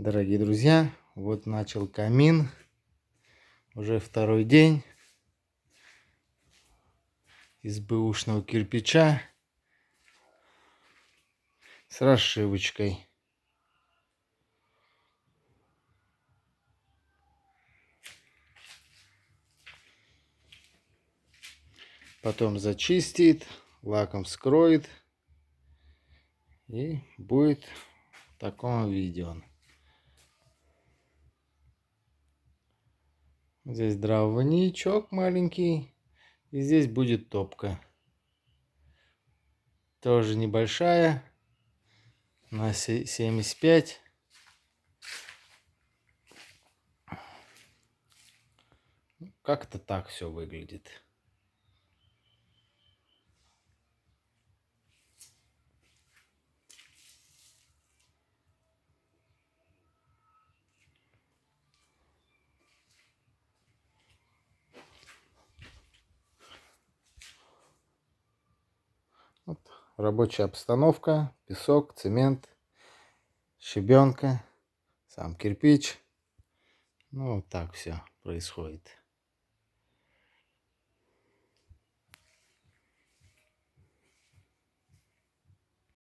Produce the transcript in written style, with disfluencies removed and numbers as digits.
Дорогие друзья, вот начал камин, уже второй день, из бэушного кирпича с расшивочкой. Потом зачистит, лаком вскроет, и будет в таком виде он. Здесь дровничок маленький, и здесь будет топка. Тоже небольшая, на 75. Как-то так все выглядит. Вот рабочая обстановка, песок, цемент, щебенка, сам кирпич. Ну, вот так все происходит.